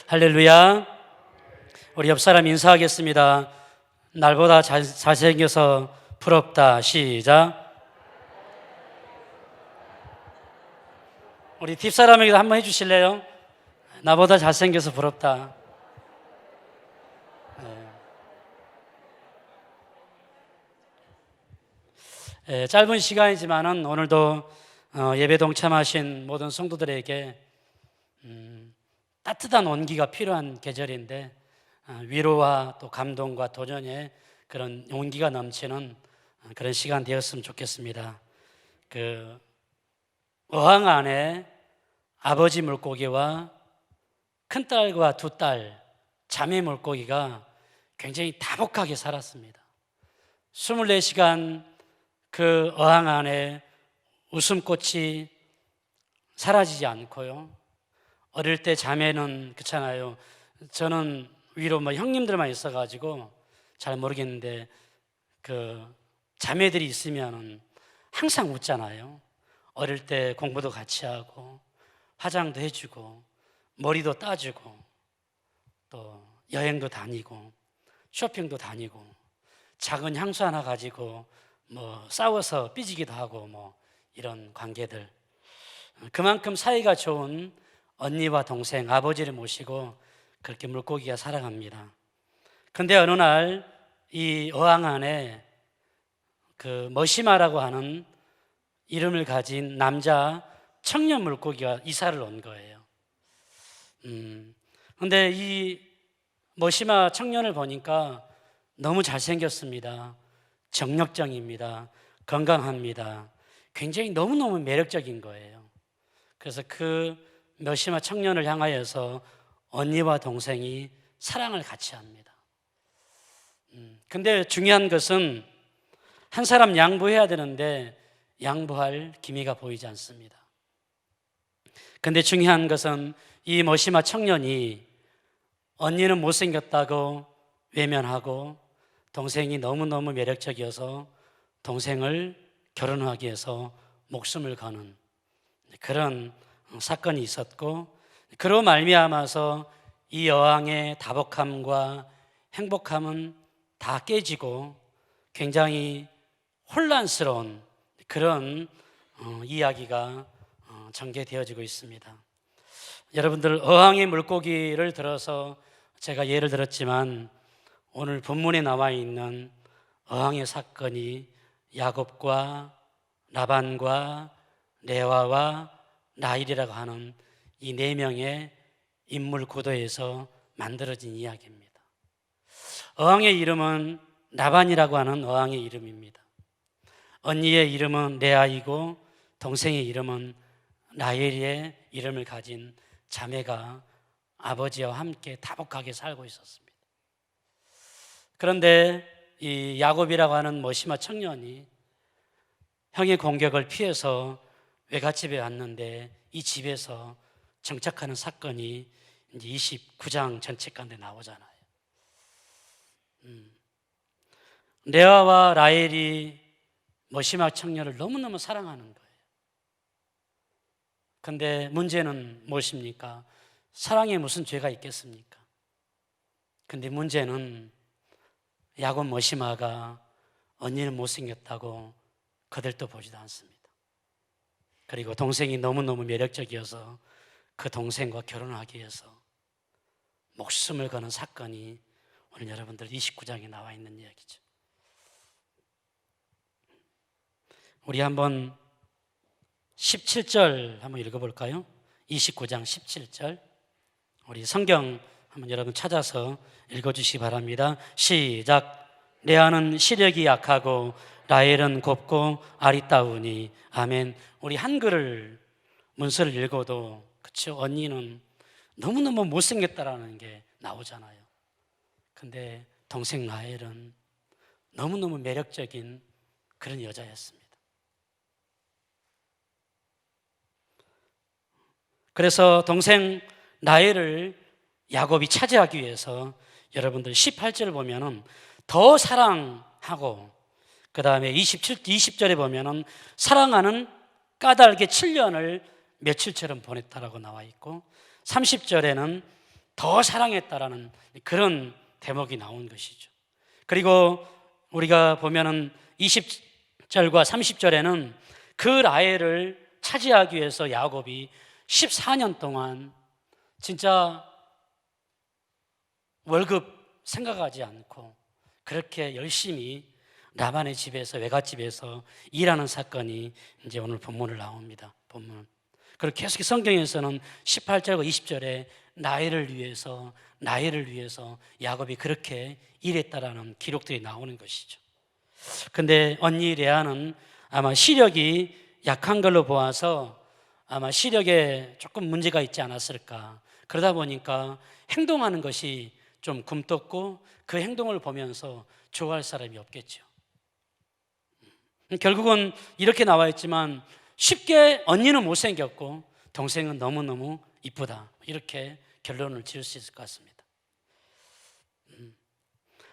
할렐루야. 우리 옆 사람 인사하겠습니다. 날보다 잘생겨서 부럽다. 시작. 우리 뒷사람에게도 한번 해주실래요? 나보다 잘생겨서 부럽다. 짧은 시간이지만은 오늘도 예배 동참하신 모든 성도들에게 따뜻한 온기가 필요한 계절인데 위로와 또 감동과 도전의 그런 온기가 넘치는 그런 시간 되었으면 좋겠습니다. 그 어항 안에 아버지 물고기와 큰딸과 두 딸 자매 물고기가 굉장히 다복하게 살았습니다. 24시간 그 어항 안에 웃음꽃이 사라지지 않고요. 어릴 때 자매는 그렇잖아요. 저는 위로 형님들만 있어가지고 잘 모르겠는데 그 자매들이 있으면은 항상 웃잖아요. 어릴 때 공부도 같이 하고 화장도 해주고 머리도 따주고 또 여행도 다니고 쇼핑도 다니고 작은 향수 하나 가지고 싸워서 삐지기도 하고 이런 관계들. 그만큼 사이가 좋은 언니와 동생, 아버지를 모시고 그렇게 물고기가 살아갑니다. 근데 어느 날 이 어항 안에 그 머시마라고 하는 이름을 가진 남자 청년 물고기가 이사를 온 거예요. 근데 이 머시마 청년을 보니까 너무 잘생겼습니다. 정력적입니다. 건강합니다. 굉장히 너무너무 매력적인 거예요. 그래서 그 머시마 청년을 향하여서 언니와 동생이 사랑을 같이 합니다. 근데 중요한 것은 한 사람 양보해야 되는데 양보할 기미가 보이지 않습니다. 근데 중요한 것은 이 머시마 청년이 언니는 못생겼다고 외면하고 동생이 너무너무 매력적이어서 동생을 결혼하기 위해서 목숨을 거는 그런 사건이 있었고, 그로 말미암아서 이 여왕의 다복함과 행복함은 다 깨지고 굉장히 혼란스러운 그런 이야기가 전개되어지고 있습니다. 여러분들, 어항의 물고기를 들어서 제가 예를 들었지만 오늘 본문에 나와 있는 어항의 사건이 야곱과 라반과 레아와 라헬이라고 하는 이 네 명의 인물 구도에서 만들어진 이야기입니다. 어항의 이름은 라반이라고 하는 어항의 이름입니다. 언니의 이름은 레아이고 동생의 이름은 라헬의 이름을 가진 자매가 아버지와 함께 다복하게 살고 있었습니다. 그런데 이 야곱이라고 하는 머시마 청년이 형의 공격을 피해서 외갓집에 왔는데 이 집에서 정착하는 사건이 이제 29장 전체 가운데 나오잖아요. 레아와 라헬이 머시마 청년을 너무너무 사랑하는 거예요. 근데 문제는 무엇입니까? 사랑에 무슨 죄가 있겠습니까? 근데 문제는 야곱 머시마가 언니는 못생겼다고 그들도 보지도 않습니다. 그리고 동생이 너무너무 매력적이어서 그 동생과 결혼하기 위해서 목숨을 거는 사건이 오늘 여러분들 29장에 나와 있는 이야기죠. 우리 한번 17절 한번 읽어볼까요? 29장 17절. 우리 성경 한번 여러분 찾아서 읽어주시기 바랍니다. 시작. 레아는 시력이 약하고 라헬은 곱고 아리따우니. 아멘. 우리 한글을 문서를 읽어도 그쵸, 언니는 너무너무 못생겼다라는 게 나오잖아요. 근데 동생 라헬은 너무너무 매력적인 그런 여자였습니다. 그래서 동생 라헬을 야곱이 차지하기 위해서 여러분들 18절을 보면은 더 사랑하고, 그 다음에 20절에 보면은 사랑하는 까닭에 7년을 며칠처럼 보냈다라고 나와 있고, 30절에는 더 사랑했다라는 그런 대목이 나온 것이죠. 그리고 우리가 보면은 20절과 30절에는 그 라헬을 차지하기 위해서 야곱이 14년 동안 진짜 월급 생각하지 않고 그렇게 열심히 라반의 집에서, 외갓집에서 일하는 사건이 이제 오늘 본문을 나옵니다. 본문. 그리고 계속 성경에서는 18절과 20절에 나일을 위해서 야곱이 그렇게 일했다라는 기록들이 나오는 것이죠. 근데 언니 레아는 아마 시력이 약한 걸로 보아서 아마 시력에 조금 문제가 있지 않았을까. 그러다 보니까 행동하는 것이 좀 굼떴고 그 행동을 보면서 좋아할 사람이 없겠죠. 결국은 이렇게 나와 있지만 쉽게 언니는 못생겼고 동생은 너무너무 이쁘다, 이렇게 결론을 지을 수 있을 것 같습니다.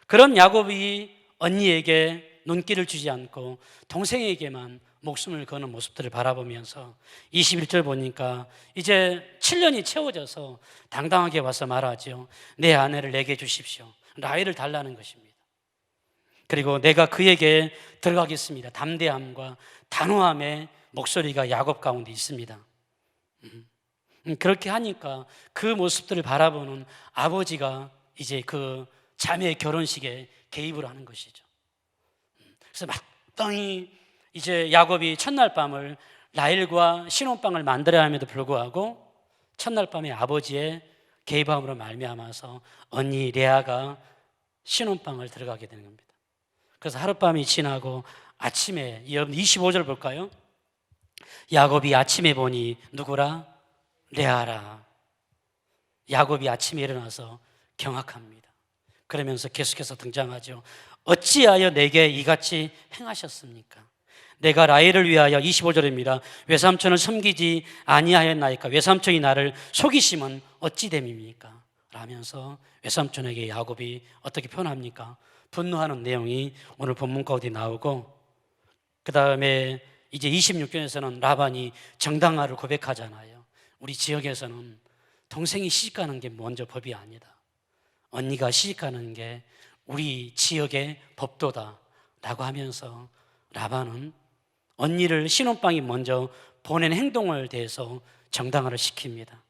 그런 야곱이 언니에게 눈길을 주지 않고 동생에게만 목숨을 거는 모습들을 바라보면서 21절 보니까 이제 7년이 채워져서 당당하게 와서 말하죠. 내 아내를 내게 주십시오. 라헬을 달라는 것입니다. 그리고 내가 그에게 들어가겠습니다. 담대함과 단호함의 목소리가 야곱 가운데 있습니다. 그렇게 하니까 그 모습들을 바라보는 아버지가 이제 그 자매의 결혼식에 개입을 하는 것이죠. 그래서 마땅히 이제 야곱이 첫날 밤을 라헬과 신혼방을 만들어야 함에도 불구하고 첫날 밤에 아버지의 개입함으로 말미암아서 언니 레아가 신혼방을 들어가게 되는 겁니다. 그래서 하룻밤이 지나고 아침에, 여러분 25절 볼까요? 야곱이 아침에 보니 누구라? 레아라. 야곱이 아침에 일어나서 경악합니다. 그러면서 계속해서 등장하죠. 어찌하여 내게 이같이 행하셨습니까? 내가 라헬을 위하여, 25절입니다. 외삼촌을 섬기지 아니하였나이까? 외삼촌이 나를 속이심은 어찌 됨입니까? 라면서 외삼촌에게 야곱이 어떻게 표현합니까? 분노하는 내용이 오늘 본문 가운데 나오고, 그 다음에 이제 26절에서는 라반이 정당화를 고백하잖아요. 우리 지역에서는 동생이 시집가는 게 먼저 법이 아니다. 언니가 시집가는 게 우리 지역의 법도다 라고 하면서 라반은 언니를 신혼방이 먼저 보낸 행동을 대해서 정당화를 시킵니다.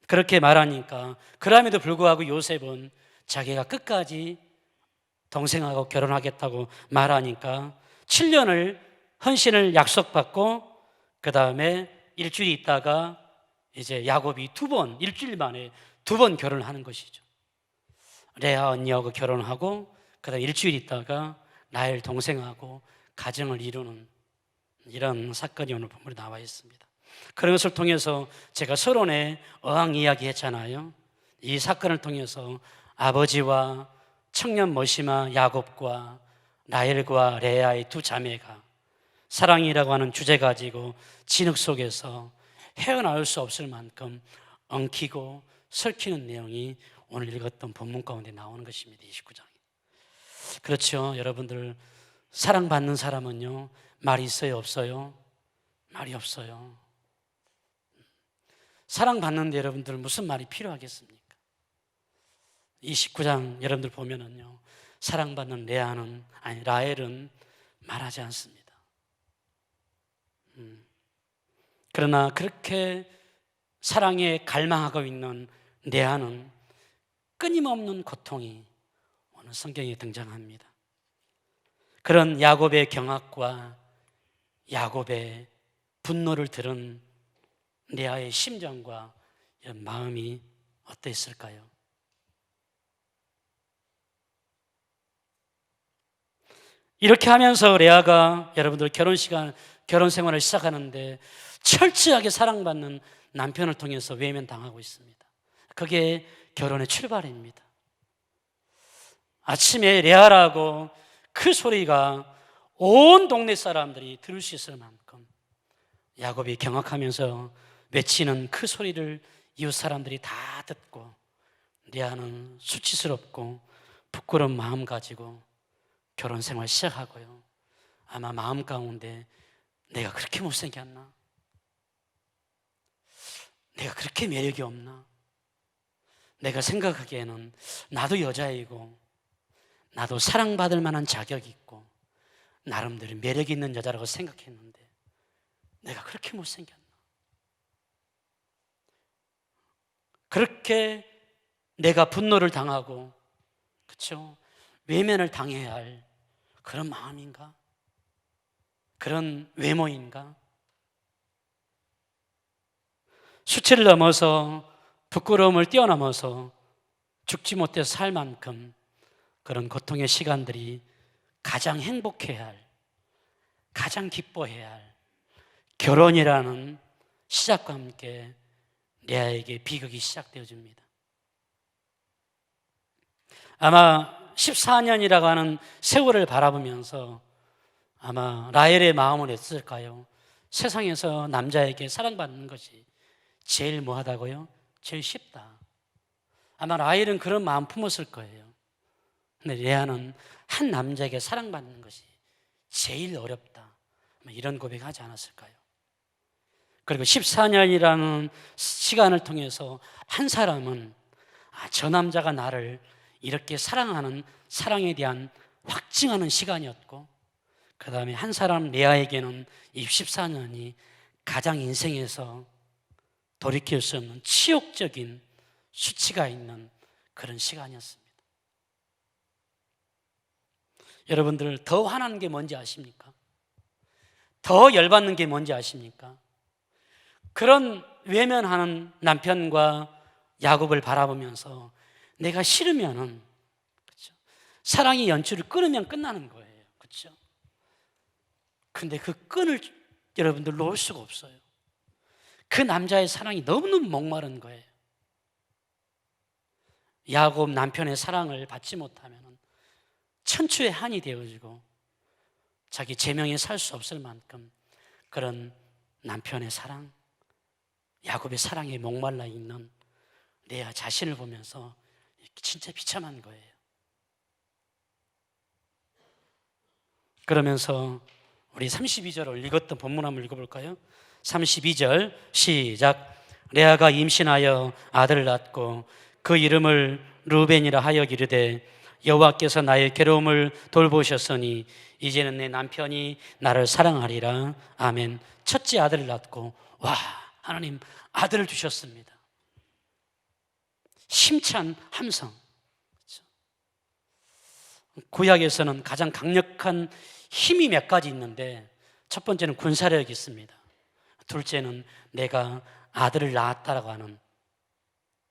그렇게 말하니까, 그럼에도 불구하고 요셉은 자기가 끝까지 동생하고 결혼하겠다고 말하니까 7년을 헌신을 약속받고 그 다음에 일주일 있다가 이제 야곱이 일주일 만에 두 번 결혼을 하는 것이죠. 레아 언니하고 결혼하고 그 다음에 일주일 있다가 라헬 동생하고 가정을 이루는 이런 사건이 오늘 본문에 나와 있습니다. 그런 것을 통해서 제가 서론에 어항 이야기 했잖아요. 이 사건을 통해서 아버지와 청년 머시마 야곱과 라헬과 레아의 두 자매가 사랑이라고 하는 주제 가지고 진흙 속에서 헤어나올 수 없을 만큼 엉키고 설키는 내용이 오늘 읽었던 본문 가운데 나오는 것입니다. 29장에. 그렇죠. 여러분들, 사랑받는 사람은요, 말이 있어요, 없어요? 말이 없어요. 사랑받는데 여러분들 무슨 말이 필요하겠습니까? 29장 여러분들 보면은요, 사랑받는 라헬은 말하지 않습니다. 그러나 그렇게 사랑에 갈망하고 있는 레아는 끊임없는 고통이 오늘 성경에 등장합니다. 그런 야곱의 경악과 야곱의 분노를 들은 레아의 심정과 이런 마음이 어땠을까요? 이렇게 하면서 레아가 여러분들 결혼 생활을 시작하는데 철저하게 사랑받는 남편을 통해서 외면당하고 있습니다. 그게 결혼의 출발입니다. 아침에 레아라고 그 소리가 온 동네 사람들이 들을 수 있을 만큼 야곱이 경악하면서 외치는 그 소리를 이웃 사람들이 다 듣고 레아는 수치스럽고 부끄러운 마음 가지고 결혼 생활 시작하고요. 아마 마음 가운데 내가 그렇게 못생겼나? 내가 그렇게 매력이 없나? 내가 생각하기에는 나도 여자이고 나도 사랑받을 만한 자격이 있고 나름대로 매력 있는 여자라고 생각했는데 내가 그렇게 못생겼나? 그렇게 내가 분노를 당하고, 그렇죠? 외면을 당해야 할 그런 마음인가? 그런 외모인가? 수치를 넘어서 부끄러움을 뛰어넘어서 죽지 못해서 살 만큼 그런 고통의 시간들이 가장 행복해야 할, 가장 기뻐해야 할 결혼이라는 시작과 함께 레아에게 비극이 시작되어집니다. 아마 14년이라고 하는 세월을 바라보면서 아마 라헬의 마음은 어땠을까요? 세상에서 남자에게 사랑받는 것이 제일 뭐하다고요? 제일 쉽다. 아마 라헬은 그런 마음 품었을 거예요. 근데 레아는 한 남자에게 사랑받는 것이 제일 어렵다, 이런 고백하지 않았을까요? 그리고 14년이라는 시간을 통해서 한 사람은 저 남자가 나를 이렇게 사랑하는, 사랑에 대한 확증하는 시간이었고, 그 다음에 한 사람 레아에게는 이 14년이 가장 인생에서 돌이킬 수 없는 치욕적인 수치가 있는 그런 시간이었습니다. 여러분들, 더 화나는 게 뭔지 아십니까? 더 열받는 게 뭔지 아십니까? 그런 외면하는 남편과 야곱을 바라보면서 내가 싫으면은, 그렇죠? 사랑의 연출을 끊으면 끝나는 거예요. 그렇죠? 근데 그 끈을 여러분들 놓을 수가 없어요. 그 남자의 사랑이 너무너무 목마른 거예요. 야곱 남편의 사랑을 받지 못하면 천추의 한이 되어지고 자기 제명에 살 수 없을 만큼 그런 남편의 사랑, 야곱의 사랑에 목말라 있는 레아 자신을 보면서 진짜 비참한 거예요. 그러면서 우리 32절을 읽었던 본문 한번 읽어볼까요? 32절 시작. 레아가 임신하여 아들을 낳고 그 이름을 르우벤이라 하여 이르되 여호와께서 나의 괴로움을 돌보셨으니 이제는 내 남편이 나를 사랑하리라. 아멘. 첫째 아들을 낳고, 와, 하나님 아들을 주셨습니다. 힘찬 함성. 구약에서는 가장 강력한 힘이 몇 가지 있는데, 첫 번째는 군사력이 있습니다. 둘째는 내가 아들을 낳았다라고 하는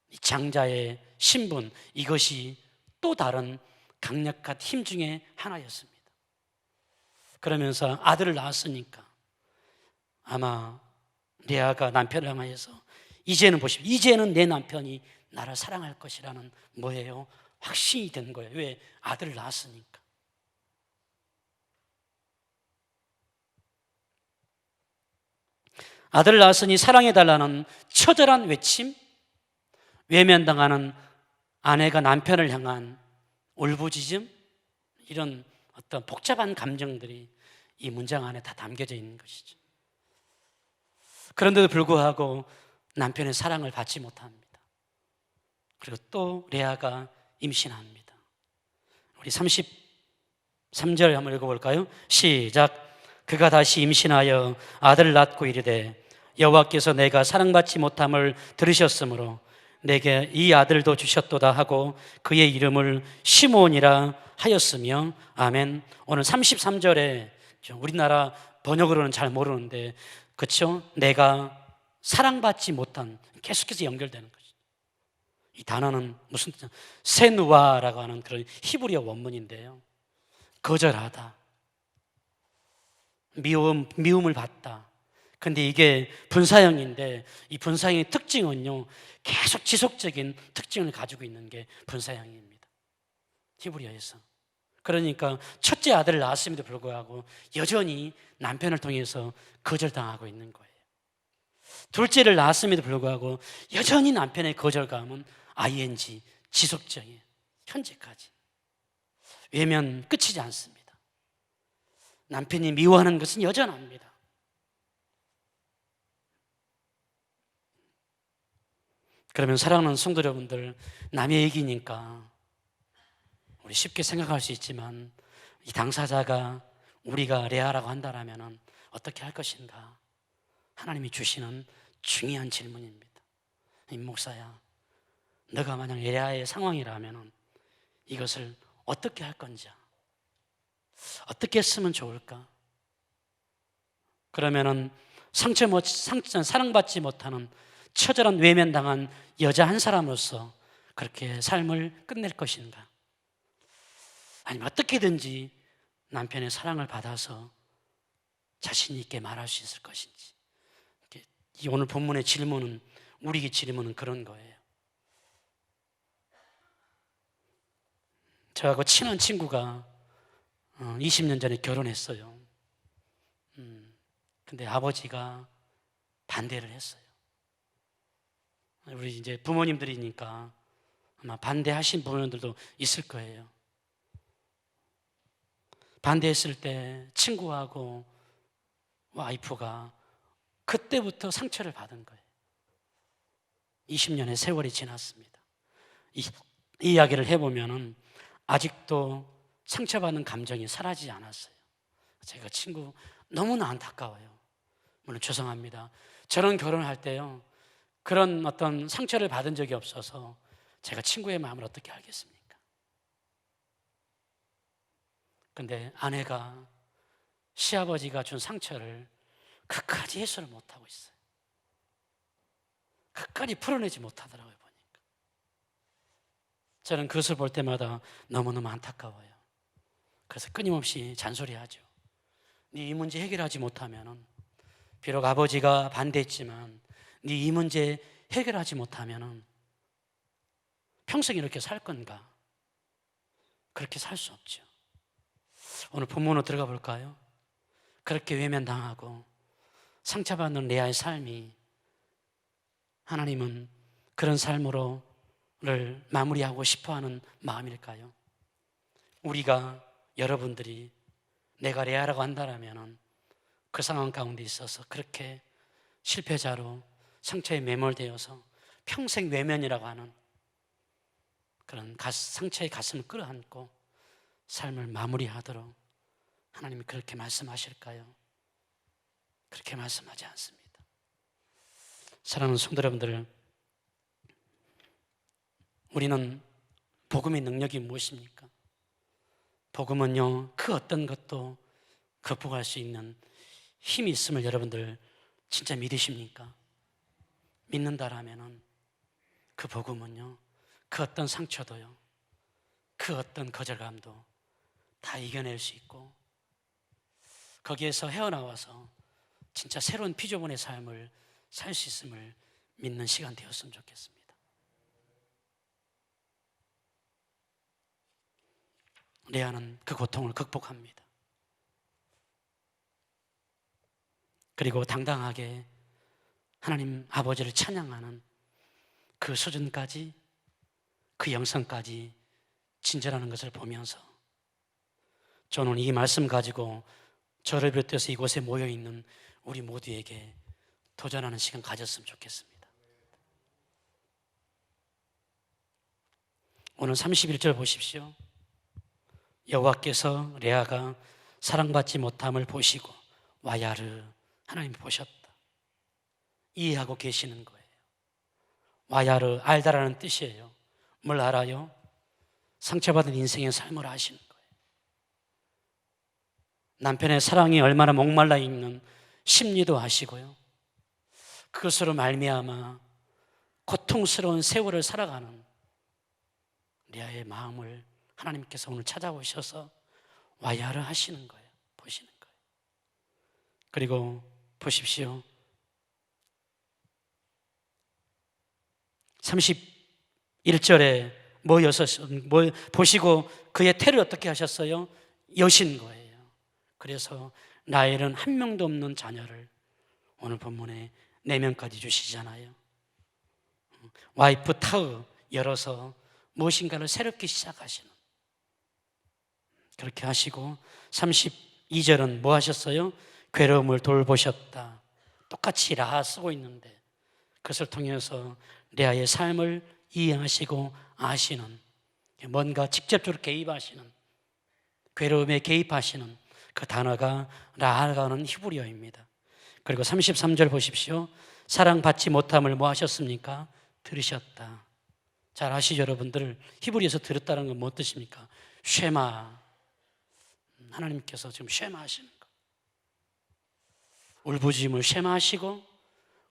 이 장자의 신분, 이것이 또 다른 강력한 힘 중에 하나였습니다. 그러면서 아들을 낳았으니까 아마 레아가 남편을 향하여서 이제는 보십시오, 이제는 내 남편이 나를 사랑할 것이라는 뭐예요? 확신이 된 거예요. 왜? 아들을 낳았으니까. 아들을 낳았으니 사랑해달라는 처절한 외침, 외면당하는 아내가 남편을 향한 울부짖음, 이런 어떤 복잡한 감정들이 이 문장 안에 다 담겨져 있는 것이죠. 그런데도 불구하고 남편의 사랑을 받지 못합니다. 그리고 또 레아가 임신합니다. 우리 33절 한번 읽어볼까요? 시작. 그가 다시 임신하여 아들을 낳고 이르되 여호와께서 내가 사랑받지 못함을 들으셨으므로 내게 이 아들도 주셨도다 하고 그의 이름을 시므온이라 하였으며. 아멘. 오늘 33절에 우리나라 번역으로는 잘 모르는데, 그렇죠? 내가 사랑받지 못한, 계속해서 연결되는 것이죠. 이 단어는 무슨 뜻이냐? 세누아라고 하는 그런 히브리어 원문인데요, 거절하다, 미움을 받다. 근데 이게 분사형인데 이 분사형의 특징은요, 계속 지속적인 특징을 가지고 있는 게 분사형입니다, 히브리어에서. 그러니까 첫째 아들을 낳았음에도 불구하고 여전히 남편을 통해서 거절당하고 있는 거예요. 둘째를 낳았음에도 불구하고 여전히 남편의 거절감은 ing, 지속적이에요. 현재까지. 외면 끝이지 않습니다. 남편이 미워하는 것은 여전합니다. 그러면 사랑하는 성도 여러분들, 남의 얘기니까 우리 쉽게 생각할 수 있지만 이 당사자가 우리가 레아라고 한다라면 어떻게 할 것인가? 하나님이 주시는 중요한 질문입니다. 이 목사야, 너가 만약 레아의 상황이라면 이것을 어떻게 할 건지, 어떻게 했으면 좋을까? 그러면은 사랑받지 못하는 처절한 외면당한 여자 한 사람으로서 그렇게 삶을 끝낼 것인가? 아니면 어떻게든지 남편의 사랑을 받아서 자신 있게 말할 수 있을 것인지. 이 오늘 본문의 질문은, 우리의 질문은 그런 거예요. 저하고 친한 친구가 20년 전에 결혼했어요. 근데 아버지가 반대를 했어요. 우리 이제 부모님들이니까 아마 반대하신 부모님들도 있을 거예요. 반대했을 때 친구하고 와이프가 그때부터 상처를 받은 거예요. 20년의 세월이 지났습니다. 이 이야기를 해보면은 아직도 상처받는 감정이 사라지지 않았어요. 제가 친구 너무나 안타까워요. 물론 죄송합니다. 저런 결혼을 할 때요, 그런 어떤 상처를 받은 적이 없어서 제가 친구의 마음을 어떻게 알겠습니까? 근데 아내가 시아버지가 준 상처를 끝까지 해소를 못하고 있어요. 끝까지 풀어내지 못하더라고요, 보니까. 저는 그것을 볼 때마다 너무너무 안타까워요. 그래서 끊임없이 잔소리하죠. 네 이 문제 해결하지 못하면, 비록 아버지가 반대했지만 네 이 문제 해결하지 못하면 평생 이렇게 살 건가? 그렇게 살 수 없죠. 오늘 본문으로 들어가 볼까요? 그렇게 외면당하고 상처받는 레아의 삶이, 하나님은 그런 삶으로를 마무리하고 싶어하는 마음일까요? 우리가, 여러분들이 내가 레아라고 한다면 그 상황 가운데 있어서 그렇게 실패자로 상처에 매몰되어서 평생 외면이라고 하는 그런 상처의 가슴을 끌어안고 삶을 마무리하도록 하나님이 그렇게 말씀하실까요? 그렇게 말씀하지 않습니다. 사랑하는 성도 여러분들, 우리는 복음의 능력이 무엇입니까? 복음은요, 그 어떤 것도 극복할 수 있는 힘이 있음을 여러분들 진짜 믿으십니까? 믿는다라면은 그 복음은요, 그 어떤 상처도요, 그 어떤 거절감도 다 이겨낼 수 있고, 거기에서 헤어나와서 진짜 새로운 피조물의 삶을 살 수 있음을 믿는 시간 되었으면 좋겠습니다. 레아는 그 고통을 극복합니다. 그리고 당당하게 하나님 아버지를 찬양하는 그 수준까지, 그 영성까지 진전하는 것을 보면서 저는 이 말씀 가지고 저를 비롯해서 이곳에 모여있는 우리 모두에게 도전하는 시간 가졌으면 좋겠습니다. 오늘 31절 보십시오. 여호와께서 레아가 사랑받지 못함을 보시고, 와야르, 하나님이 보셨다, 이해하고 계시는 거예요. 와야르, 알다라는 뜻이에요. 뭘 알아요? 상처받은 인생의 삶을 아시는 거예요. 남편의 사랑이 얼마나 목말라 있는 심리도 아시고요, 그것으로 말미암아 고통스러운 세월을 살아가는 레아의 마음을 하나님께서 오늘 찾아오셔서 와야르 하시는 거예요. 보시는 거예요. 그리고 보십시오. 31절에 보시고 그의 태를 어떻게 하셨어요? 여신 거예요. 그래서 라헬은 한 명도 없는 자녀를 오늘 본문에 4명까지 주시잖아요. 와이프 타의 열어서 무엇인가를 새롭게 시작하시는, 그렇게 하시고 32절은 뭐 하셨어요? 괴로움을 돌보셨다. 똑같이 라하 쓰고 있는데 그것을 통해서 레아의 삶을 이해하시고 아시는, 뭔가 직접적으로 개입하시는, 괴로움에 개입하시는 그 단어가 라하가는 히브리어입니다. 그리고 33절 보십시오. 사랑받지 못함을 뭐 하셨습니까? 들으셨다. 잘 아시죠, 여러분들? 히브리에서 들었다는 건 뭐 뜻입니까? 쉐마. 하나님께서 지금 쉐마하시는 거. 울부짖음을 쉐마하시고,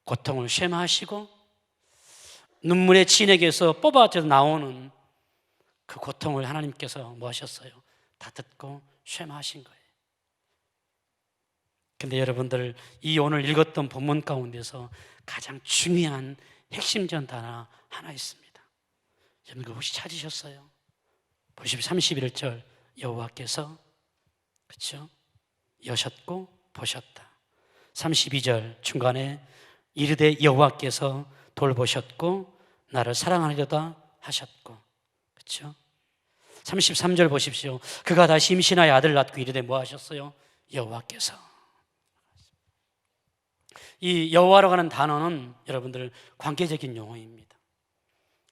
고통을 쉐마하시고, 눈물의 진액에서 뽑아져 나오는 그 고통을 하나님께서 뭐 하셨어요? 다 듣고 쉐마하신 거예요. 근데 여러분들, 이 오늘 읽었던 본문 가운데서 가장 중요한 핵심적 단어 하나 있습니다. 여러분 그 혹시 찾으셨어요? 보십시오. 31절 여호와께서, 그렇죠? 여셨고 보셨다. 32절 중간에 이르되 여호와께서 돌보셨고 나를 사랑하려다 하셨고, 그렇죠? 33절 보십시오. 그가 다시 임신하여 아들 낳고 이르되 뭐 하셨어요? 여호와께서. 이 여호와라고 하는 단어는 여러분들 관계적인 용어입니다.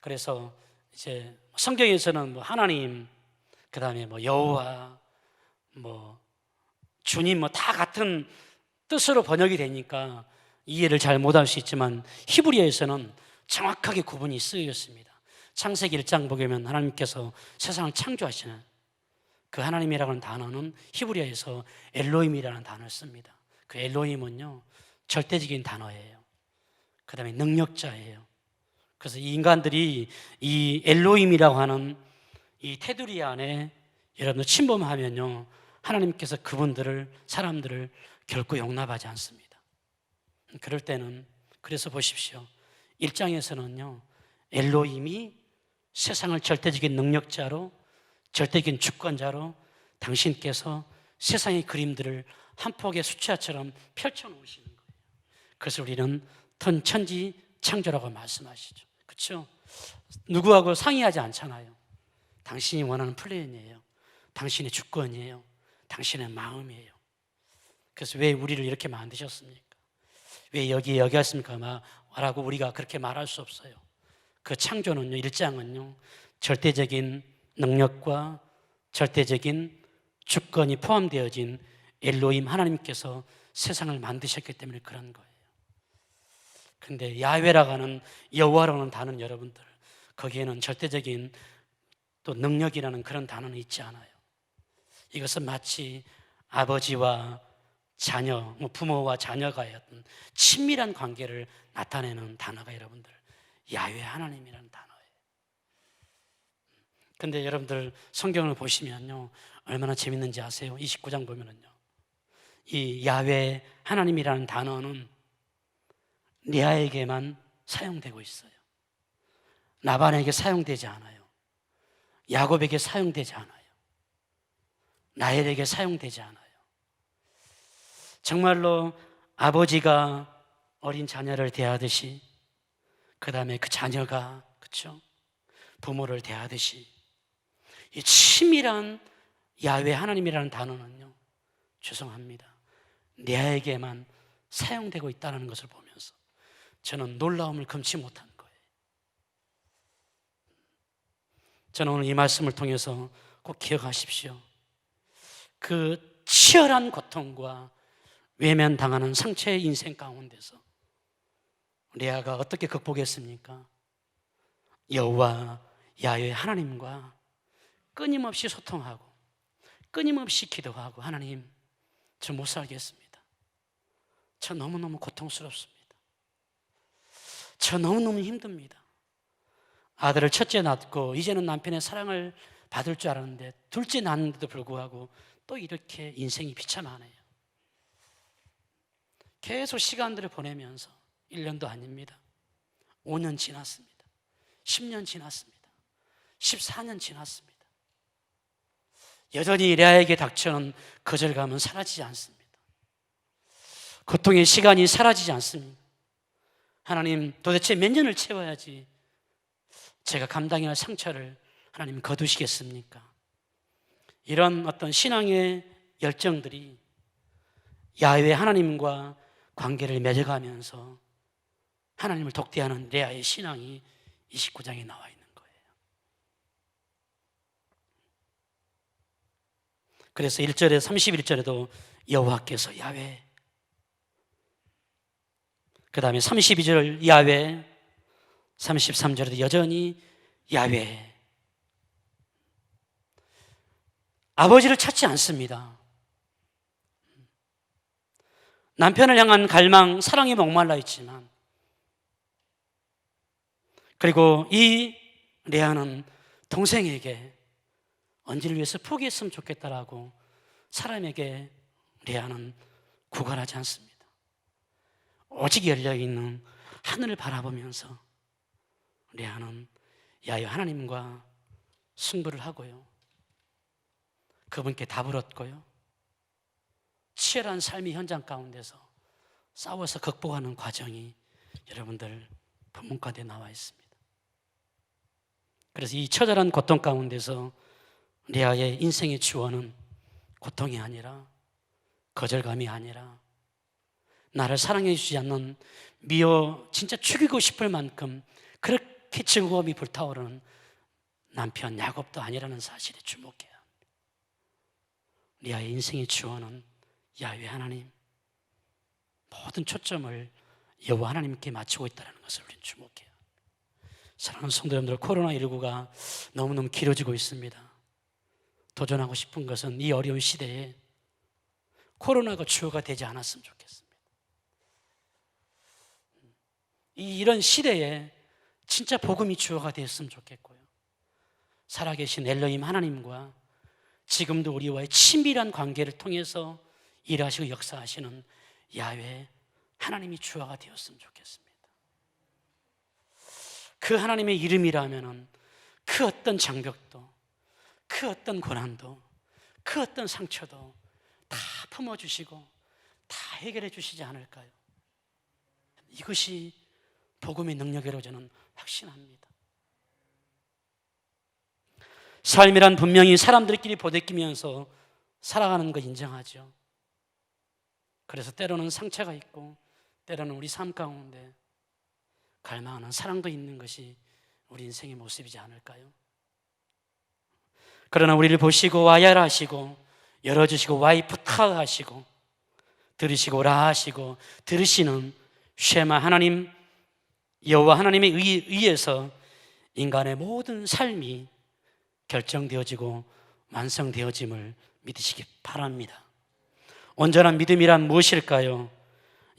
그래서 이제 성경에서는 뭐 하나님, 그 다음에 뭐 여호와, 뭐 주님, 뭐 다 같은 뜻으로 번역이 되니까 이해를 잘 못할 수 있지만 히브리어에서는 정확하게 구분이 쓰여졌습니다. 창세기 1장 보게 되면 하나님께서 세상을 창조하시는 그 하나님이라고 하는 단어는 히브리어에서 엘로힘이라는 단어를 씁니다. 그 엘로힘은요, 절대적인 단어예요. 그 다음에 능력자예요. 그래서 이 인간들이 이 엘로힘이라고 하는 이 테두리 안에 여러분들 침범하면요, 하나님께서 그분들을, 사람들을 결코 용납하지 않습니다. 그럴 때는, 그래서 보십시오. 1장에서는요, 엘로힘이 세상을 절대적인 능력자로, 절대적인 주권자로 당신께서 세상의 그림들을 한 폭의 수채화처럼 펼쳐놓으시는 거예요. 그래서 우리는 천지 창조라고 말씀하시죠. 그렇죠? 누구하고 상의하지 않잖아요. 당신이 원하는 플랜이에요. 당신의 주권이에요. 당신의 마음이에요. 그래서 왜 우리를 이렇게 만드셨습니까? 왜 여기 왔습니까? 라고 우리가 그렇게 말할 수 없어요. 그 창조는요, 1장은요, 절대적인 능력과 절대적인 주권이 포함되어진 엘로힘 하나님께서 세상을 만드셨기 때문에 그런 거예요. 근데 야훼라고 하는, 여호와라고 하는 단어는 여러분들, 거기에는 절대적인 또 능력이라는 그런 단어는 있지 않아요. 이것은 마치 아버지와 자녀, 부모와 자녀가의 어떤 친밀한 관계를 나타내는 단어가 여러분들 야훼 하나님이라는 단어예요. 근데 여러분들 성경을 보시면요, 얼마나 재밌는지 아세요? 29장 보면은요, 이 야훼 하나님이라는 단어는 레아에게만 사용되고 있어요. 라반에게 사용되지 않아요. 야곱에게 사용되지 않아요. 라헬에게 사용되지 않아요. 정말로 아버지가 어린 자녀를 대하듯이, 그 다음에 그 자녀가, 그렇죠? 부모를 대하듯이, 이 치밀한 야훼 하나님이라는 단어는요, 죄송합니다, 레아에게만 사용되고 있다는 것을 보면서 저는 놀라움을 금치 못한 거예요. 저는 오늘 이 말씀을 통해서 꼭 기억하십시오. 그 치열한 고통과 외면당하는 상처의 인생 가운데서 레아가 어떻게 극복했습니까? 여호와 야훼 하나님과 끊임없이 소통하고 끊임없이 기도하고, 하나님, 저 못 살겠습니다. 저 너무너무 고통스럽습니다. 저 너무너무 힘듭니다. 아들을 첫째 낳고 이제는 남편의 사랑을 받을 줄 알았는데 둘째 낳았는데도 불구하고 또 이렇게 인생이 비참하네요. 계속 시간들을 보내면서 1년도 아닙니다. 5년 지났습니다. 10년 지났습니다. 14년 지났습니다. 여전히 레아에게 닥쳐오는 거절감은 사라지지 않습니다. 고통의 시간이 사라지지 않습니다. 하나님, 도대체 몇 년을 채워야지 제가 감당해야 할 상처를 하나님 거두시겠습니까? 이런 어떤 신앙의 열정들이 야훼 하나님과 관계를 맺어가면서 하나님을 독대하는 레아의 신앙이 29장에 나와 있는 거예요. 그래서 1절에 31절에도 여호와께서 야훼, 그 다음에 32절 야훼, 33절에도 여전히 야훼. 아버지를 찾지 않습니다. 남편을 향한 갈망, 사랑에 목말라 있지만, 그리고 이 레아는 동생에게 언지를 위해서 포기했으면 좋겠다라고 사람에게 레아는 구걸하지 않습니다. 오직 열려있는 하늘을 바라보면서 레아는 야훼 하나님과 승부를 하고요, 그분께 답을 얻고요, 치열한 삶의 현장 가운데서 싸워서 극복하는 과정이 여러분들 본문가에 나와 있습니다. 그래서 이 처절한 고통 가운데서 레아의 인생의 주어는 고통이 아니라, 거절감이 아니라, 나를 사랑해 주지 않는, 미워 진짜 죽이고 싶을 만큼 그렇게 증오감이 불타오르는 남편 야곱도 아니라는 사실에 주목해야 합니다. 레아의 인생의 주어는 야훼 하나님, 모든 초점을 여호와 하나님께 맞추고 있다는 것을 우리는 주목해야 합니다. 사랑하는 성도 여러분들, 코로나19가 너무너무 길어지고 있습니다. 도전하고 싶은 것은 이 어려운 시대에 코로나가 주어가 되지 않았으면 좋겠습니다. 이런 시대에 진짜 복음이 주어가 되었으면 좋겠고요, 살아계신 엘로힘 하나님과 지금도 우리와의 친밀한 관계를 통해서 일하시고 역사하시는 야훼 하나님이 주어가 되었으면 좋겠습니다. 그 하나님의 이름이라면 그 어떤 장벽도, 그 어떤 고난도, 그 어떤 상처도 다 품어주시고 다 해결해 주시지 않을까요? 이것이 복음의 능력이라고 저는 확신합니다. 삶이란 분명히 사람들끼리 부대끼면서 살아가는 거 인정하죠. 그래서 때로는 상처가 있고 때로는 우리 삶 가운데 갈망하는 사랑도 있는 것이 우리 인생의 모습이지 않을까요? 그러나 우리를 보시고 와야라 하시고 열어주시고 와이프타 하시고 들으시고 오라 하시고 들으시는 쉐마 하나님, 여호와 하나님에 의해서 인간의 모든 삶이 결정되어지고 완성되어짐을 믿으시기 바랍니다. 온전한 믿음이란 무엇일까요?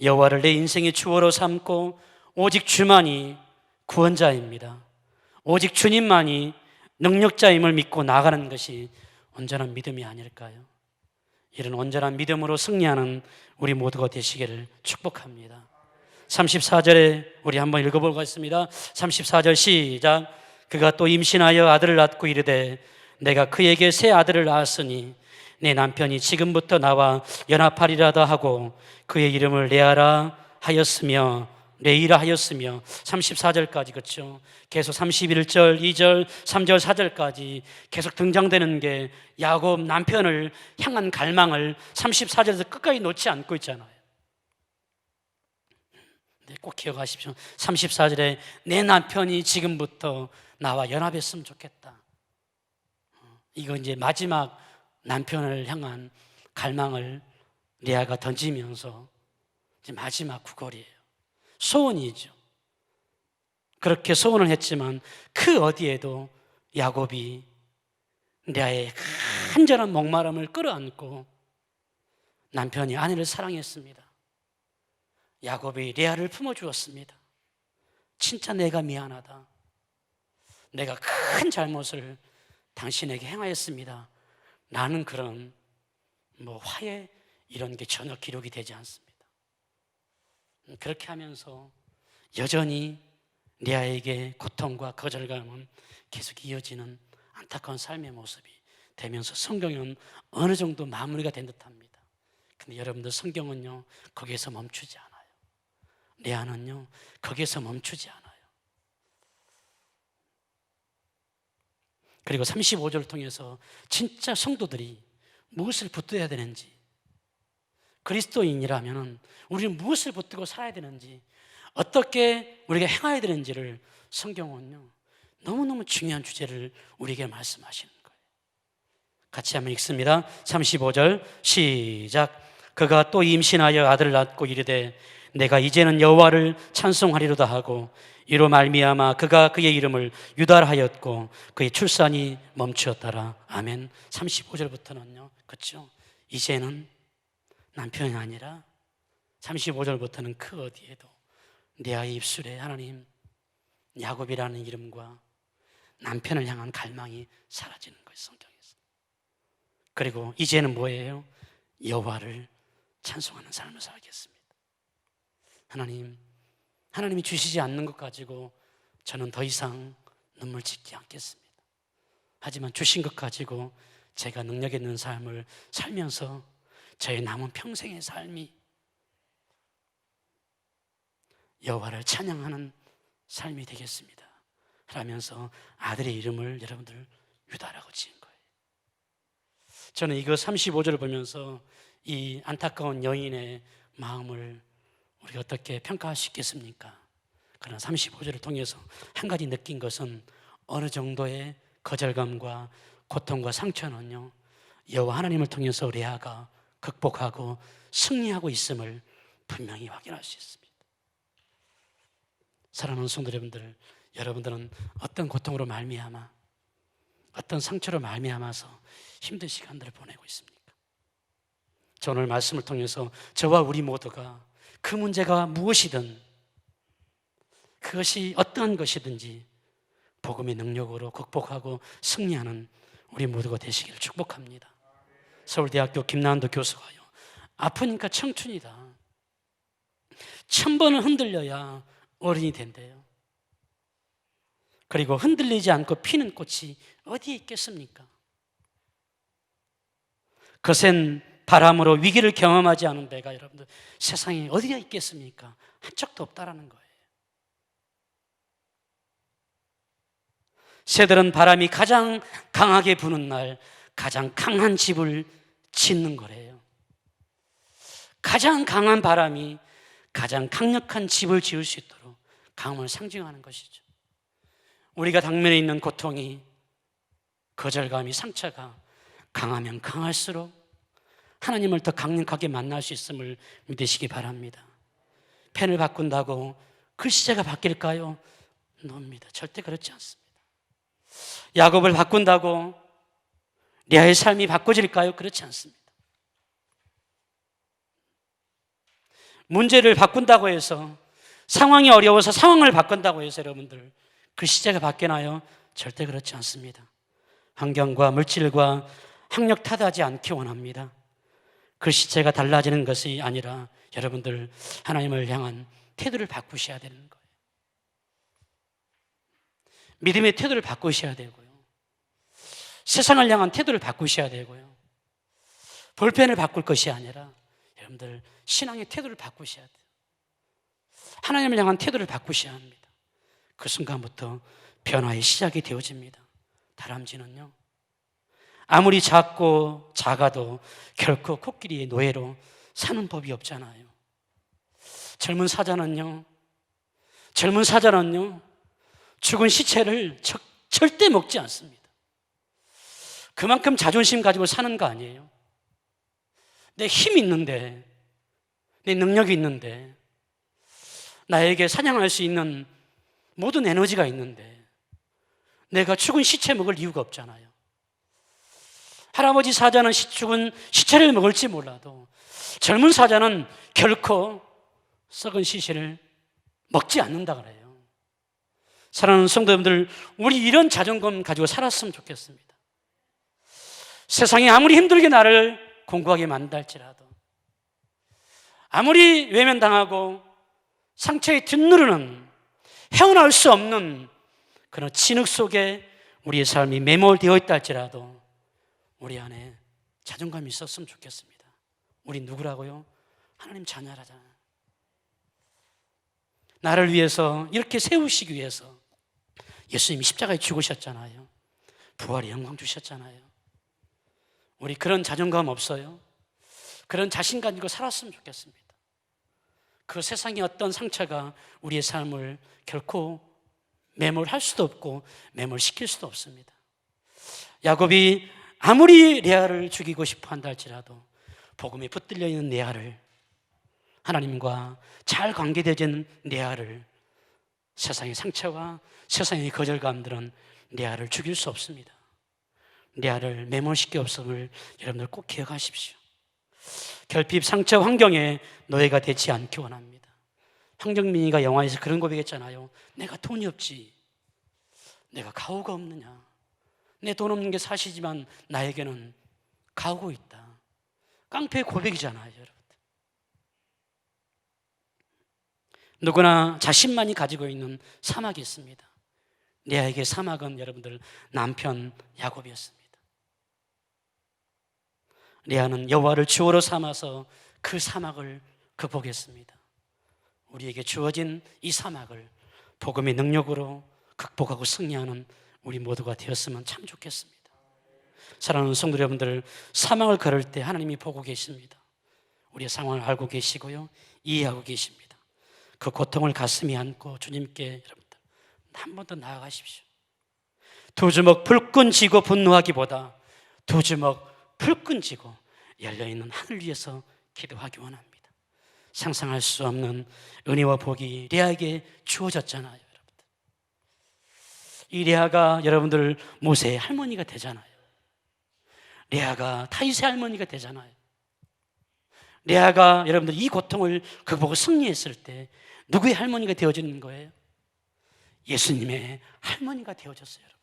여호와를 내 인생의 주어로 삼고 오직 주만이 구원자입니다. 오직 주님만이 능력자임을 믿고 나아가는 것이 온전한 믿음이 아닐까요? 이런 온전한 믿음으로 승리하는 우리 모두가 되시기를 축복합니다. 34절에 우리 한번 읽어보겠습니다. 34절 시작. 그가 또 임신하여 아들을 낳고 이르되 내가 그에게 새 아들을 낳았으니 내 남편이 지금부터 나와 연합하리라다 하고 그의 이름을 레아라 하였으며 레이라 하였으며 34절까지, 그렇죠? 계속 31절, 2절, 3절, 4절까지 계속 등장되는 게 야곱 남편을 향한 갈망을 34절에서 끝까지 놓지 않고 있잖아요. 꼭 기억하십시오. 34절에 내 남편이 지금부터 나와 연합했으면 좋겠다. 이거 이제 마지막 남편을 향한 갈망을 레아가 던지면서 이제 마지막 구걸이에요. 소원이죠. 그렇게 소원을 했지만 그 어디에도 야곱이 레아의 간절한 목마름을 끌어안고 남편이 아내를 사랑했습니다. 야곱이 레아를 품어주었습니다. 진짜 내가 미안하다. 내가 큰 잘못을 당신에게 행하였습니다. 라는 그런 화해 이런 게 전혀 기록이 되지 않습니다. 그렇게 하면서 여전히 레아에게 고통과 거절감은 계속 이어지는 안타까운 삶의 모습이 되면서 성경은 어느 정도 마무리가 된 듯합니다. 근데 여러분들, 성경은요 거기에서 멈추지 않아요. 레아는요 거기에서 멈추지 않아요. 그리고 35절을 통해서 진짜 성도들이 무엇을 붙들어야 되는지, 그리스도인이라면 우리는 무엇을 붙들고 살아야 되는지 어떻게 우리가 행해야 되는지를 성경은요 너무너무 중요한 주제를 우리에게 말씀하시는 거예요. 같이 한번 읽습니다. 35절 시작. 그가 또 임신하여 아들을 낳고 이르되 내가 이제는 여호와를 찬송하리로다 하고 이로 말미암아 그가 그의 이름을 유다라 하였고 그의 출산이 멈추었더라. 아멘. 35절부터는요 그렇죠? 이제는 남편이 아니라 35절부터는 그 어디에도 내 아이 입술에 하나님 야곱이라는 이름과 남편을 향한 갈망이 사라지는 거예요, 성경에서. 그리고 이제는 뭐예요? 여호와를 찬송하는 삶을 살겠습니다. 하나님이 주시지 않는 것 가지고 저는 더 이상 눈물 짓지 않겠습니다. 하지만 주신 것 가지고 제가 능력 있는 삶을 살면서 저의 남은 평생의 삶이 여호와를 찬양하는 삶이 되겠습니다 하면서 아들의 이름을 여러분들 유다라고 지은 거예요. 저는 이거 35절을 보면서 이 안타까운 여인의 마음을 우리가 어떻게 평가할 수 있겠습니까? 그러나 35절을 통해서 한 가지 느낀 것은 어느 정도의 거절감과 고통과 상처는요 여호와 하나님을 통해서 레아가 극복하고 승리하고 있음을 분명히 확인할 수 있습니다. 사랑하는 성도 여러분들, 여러분들은 어떤 고통으로 말미암아 어떤 상처로 말미암아서 힘든 시간들을 보내고 있습니까? 저 오늘 말씀을 통해서 저와 우리 모두가 그 문제가 무엇이든 그것이 어떠한 것이든지 복음의 능력으로 극복하고 승리하는 우리 모두가 되시기를 축복합니다. 서울대학교 김난도 교수가요 아프니까 청춘이다 1000번은 흔들려야 어른이 된대요. 그리고 흔들리지 않고 피는 꽃이 어디에 있겠습니까? 거센 바람으로 위기를 경험하지 않은 배가 여러분들 세상에 어디가 있겠습니까? 한쪽도 없다라는 거예요. 새들은 바람이 가장 강하게 부는 날 가장 강한 집을 짓는 거래요. 가장 강한 바람이 가장 강력한 집을 지을 수 있도록 강함을 상징하는 것이죠. 우리가 당면에 있는 고통이 거절감이 상처가 강하면 강할수록 하나님을 더 강력하게 만날 수 있음을 믿으시기 바랍니다. 펜을 바꾼다고 글씨체가 바뀔까요? 노입니다. 절대 그렇지 않습니다. 야곱을 바꾼다고 레아의 삶이 바꿔질까요? 그렇지 않습니다. 문제를 바꾼다고 해서 상황이 어려워서 상황을 바꾼다고 해서 여러분들 글씨체가 바뀌나요? 절대 그렇지 않습니다. 환경과 물질과 학력 탓하지 않기 원합니다. 글씨체가 달라지는 것이 아니라 여러분들 하나님을 향한 태도를 바꾸셔야 되는 거예요. 믿음의 태도를 바꾸셔야 되고요. 세상을 향한 태도를 바꾸셔야 되고요. 볼펜을 바꿀 것이 아니라 여러분들 신앙의 태도를 바꾸셔야 돼요. 하나님을 향한 태도를 바꾸셔야 합니다. 그 순간부터 변화의 시작이 되어집니다. 다람쥐는요 아무리 작고 작아도 결코 코끼리의 노예로 사는 법이 없잖아요. 젊은 사자는요 죽은 시체를 절대 먹지 않습니다. 그만큼 자존심 가지고 사는 거 아니에요. 내 힘이 있는데, 내 능력이 있는데, 나에게 사냥할 수 있는 모든 에너지가 있는데 내가 죽은 시체 먹을 이유가 없잖아요. 할아버지 사자는 죽은 시체를 먹을지 몰라도 젊은 사자는 결코 썩은 시체를 먹지 않는다 그래요. 사랑하는 성도님들, 우리 이런 자존감 가지고 살았으면 좋겠습니다. 세상이 아무리 힘들게 나를 공고하게 만들지라도, 아무리 외면당하고 상처에 짓누르는 헤어나올 수 없는 그런 진흙 속에 우리의 삶이 매몰되어 있다 할지라도 우리 안에 자존감이 있었으면 좋겠습니다. 우리 누구라고요? 하나님 자녀라잖아요. 나를 위해서 이렇게 세우시기 위해서 예수님이 십자가에 죽으셨잖아요. 부활의 영광 주셨잖아요. 우리 그런 자존감 없어요? 그런 자신 가지고 살았으면 좋겠습니다. 그 세상의 어떤 상처가 우리의 삶을 결코 매몰할 수도 없고 매몰시킬 수도 없습니다. 야곱이 아무리 레아를 죽이고 싶어 한다 할지라도 복음에 붙들려 있는 레아를, 하나님과 잘 관계되어진 레아를, 세상의 상처와 세상의 거절감들은 레아를 죽일 수 없습니다. 레아를 매몰시킬 없음을 여러분들 꼭 기억하십시오. 결핍, 상처, 환경에 노예가 되지 않기 원합니다. 황정민이가 영화에서 그런 고백했잖아요. 내가 돈이 없지, 내가 가오가 없느냐, 내 돈 없는 게 사실이지만 나에게는 가오가 있다. 깡패의 고백이잖아요, 여러분. 누구나 자신만이 가지고 있는 사막이 있습니다. 레아에게 사막은 여러분들 남편 야곱이었습니다. 레아는 여호와를 주어로 삼아서 그 사막을 극복했습니다. 우리에게 주어진 이 사막을 복음의 능력으로 극복하고 승리하는 우리 모두가 되었으면 참 좋겠습니다. 사랑하는 성도 여러분들, 사막을 걸을 때 하나님이 보고 계십니다. 우리의 상황을 알고 계시고요, 이해하고 계십니다. 그 고통을 가슴에 안고 주님께 여러분들 한 번 더 나아가십시오. 두 주먹 불끈 쥐고 분노하기보다 두 주먹 불끈 쥐고 열려있는 하늘 위에서 기도하기 원합니다. 상상할 수 없는 은혜와 복이 레아에게 주어졌잖아요, 여러분들. 이 레아가 여러분들 모세의 할머니가 되잖아요. 레아가 다윗의 할머니가 되잖아요. 레아가 여러분들 이 고통을 극복하고 승리했을 때 누구의 할머니가 되어지는 거예요? 예수님의 할머니가 되어졌어요, 여러분들.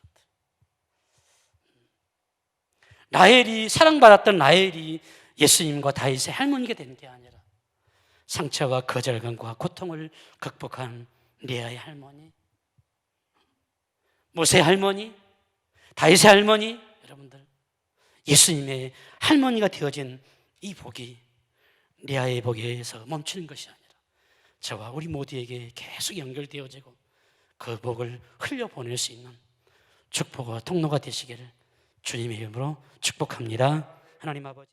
라헬이, 사랑받았던 라헬이 예수님과 다윗의 할머니가 된 게 아니라 상처와 거절감과 고통을 극복한 레아의 할머니, 모세의 할머니, 다윗의 할머니, 여러분들 예수님의 할머니가 되어진 이 복이 레아의 복에서 멈추는 것이 아니라 저와 우리 모두에게 계속 연결되어지고 그 복을 흘려보낼 수 있는 축복과 통로가 되시기를 주님의 이름으로 축복합니다. 하나님 아버지,